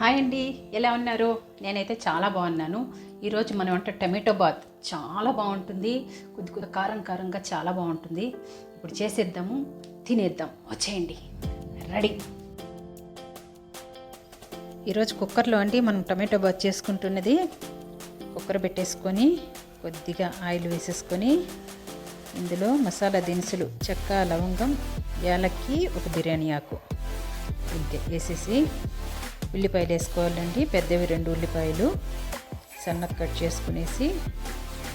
Hi అండి, ఎలా ఉన్నారు? నేనైతే చాలా బాగున్నాను. ఈరోజు మనం వంట టమాటో బాత్ చాలా బాగుంటుంది. కొద్ది కారంగా చాలా బాగుంటుంది. ఇప్పుడు చేసేద్దాము, తినేద్దాం. వచ్చేయండి, రెడీ. ఈరోజు కుక్కర్లో అండి మనం టమాటో బాత్ చేసుకుంటున్నది. కుక్కర్ పెట్టేసుకొని కొద్దిగా ఆయిల్ వేసేసుకొని ఇందులో మసాలా దినుసులు చెక్క, లవంగం, యాలక్కి, ఒక బిర్యానీ ఆకు ఇంతే వేసేసి ఉల్లిపాయలు వేసుకోవాలండి. పెద్దవి 2 ఉల్లిపాయలు సన్నగా కట్ చేసుకునేసి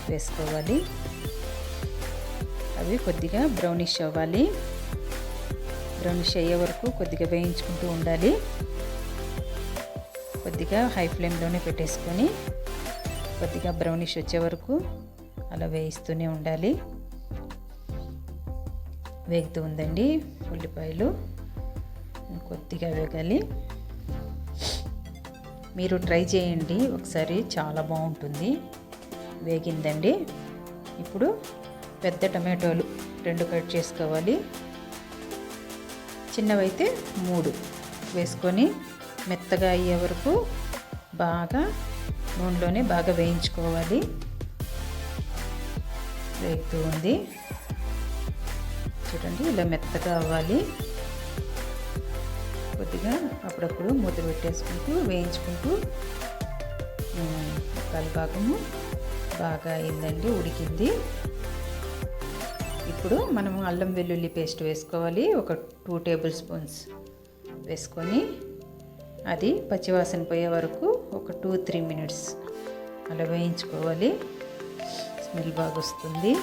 వేసుకోవాలి. అవి కొద్దిగా బ్రౌనిష్ అవ్వాలి. బ్రౌనిష్ అయ్యే వరకు కొద్దిగా వేయించుకుంటూ ఉండాలి. కొద్దిగా హై ఫ్లేమ్లోనే పెట్టేసుకొని కొద్దిగా బ్రౌనిష్ వచ్చే వరకు అలా వేయిస్తూనే ఉండాలి. వేగుతూ ఉందండి ఉల్లిపాయలు, కొద్దిగా వేగాలి. మీరు ట్రై చేయండి ఒకసారి, చాలా బాగుంటుంది. వేగిందండి. ఇప్పుడు పెద్ద టమాటోలు 2 కట్ చేసుకోవాలి. చిన్నవైతే 3 వేసుకొని మెత్తగా అయ్యే వరకు బాగా నూనెలోనే బాగా వేయించుకోవాలి. వేగుతూ ఉంది చూడండి, ఇలా మెత్తగా అవ్వాలి. కొద్దిగా అప్పుడప్పుడు మూత పెట్టేసుకుంటూ వేయించుకుంటూ ముక్కలు భాగము బాగా అయిందండి, ఉడికింది. ఇప్పుడు మనము అల్లం వెల్లుల్లి పేస్ట్ వేసుకోవాలి. ఒక 2 టేబుల్ స్పూన్స్ వేసుకొని అది పచ్చివాసన పోయే వరకు ఒక 2-3 మినిట్స్ అలా వేయించుకోవాలి. స్మెల్ బాగా వస్తుంది.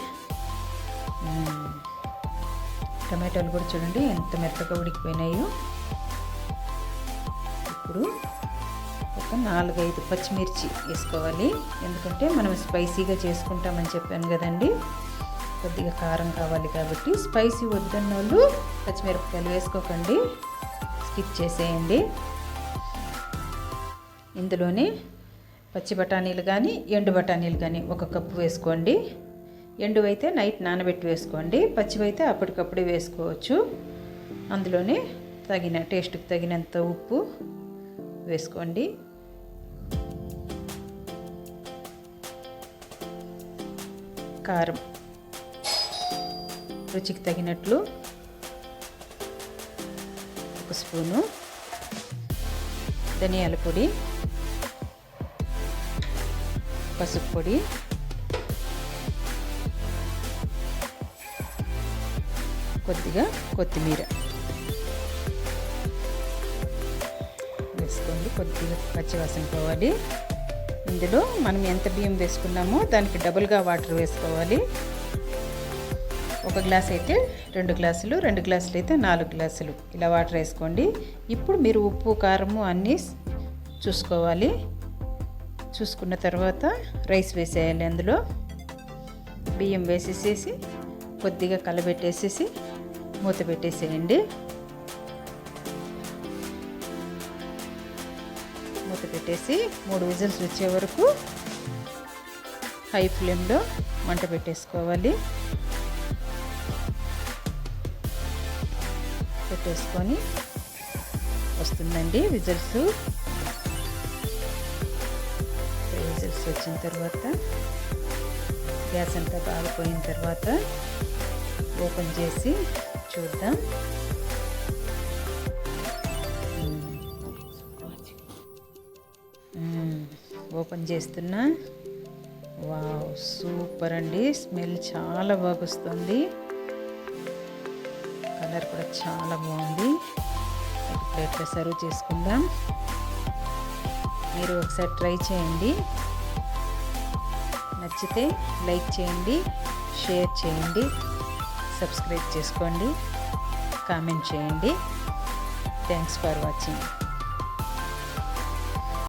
టమాటాలు కూడా చూడండి ఎంత మెత్తగా ఉడికిపోయినాయో. ఇప్పుడు ఒక 4-5 పచ్చిమిర్చి వేసుకోవాలి. ఎందుకంటే మనం స్పైసీగా చేసుకుంటామని చెప్పాను కదండి, కొద్దిగా కారం కావాలి కాబట్టి. స్పైసీ వద్దన్న వాళ్ళు పచ్చిమిరపకాయలు వేసుకోకండి, స్కిప్ చేసేయండి. ఇందులోనే పచ్చి బఠానీలు కానీ ఎండు బఠానీలు కానీ 1 కప్పు వేసుకోండి. ఎండువైతే నైట్ నానబెట్టి వేసుకోండి, పచ్చివైతే అప్పటికప్పుడే వేసుకోవచ్చు. అందులోనే టేస్ట్కి తగినంత ఉప్పు వేసుకోండి. కారం రుచికి తగినట్లు 1 స్పూను, ధనియాల పొడి, పసుపు పొడి, కొద్దిగా కొత్తిమీర వేసుకోండి. కొద్దిగా పచ్చివాసన పోవాలి. ఇందులో మనం ఎంత బియ్యం వేసుకున్నామో దానికి డబుల్గా వాటర్ వేసుకోవాలి. 1 గ్లాస్ అయితే 2 గ్లాసులు, 2 గ్లాసులు అయితే 4 గ్లాసులు ఇలా వాటర్ వేసుకోండి. ఇప్పుడు మీరు ఉప్పు, కారము అన్నీ చూసుకోవాలి. చూసుకున్న తర్వాత రైస్ వేసేయాలి. అందులో బియ్యం వేసేసేసి కొద్దిగా కలబెట్టేసేసి మూత పెట్టేసేయండి. మూత పెట్టేసి 3 విజిల్స్ వచ్చే వరకు హై ఫ్లేమ్లో మంట పెట్టేసుకోవాలి. పెట్టేసుకొని వస్తుందండి విజిల్స్ వచ్చిన తర్వాత గ్యాస్ అంతా బాగా పోయిన తర్వాత ఓపెన్ చేసి చూద్దాం. ఓపెన్ చేస్తున్నా. వావ్, సూపర్ అండి. స్మెల్ చాలా బాగా వస్తుంది. కలర్ కూడా చాలా బాగుంది. ప్లేట్లో సర్వ్ చేసుకుందాం. మీరు ఒకసారి ట్రై చేయండి. నచ్చితే లైక్ చేయండి, షేర్ చేయండి, సబ్స్క్రైబ్ చేసుకోండి, కామెంట్ చేయండి. Thanks for watching.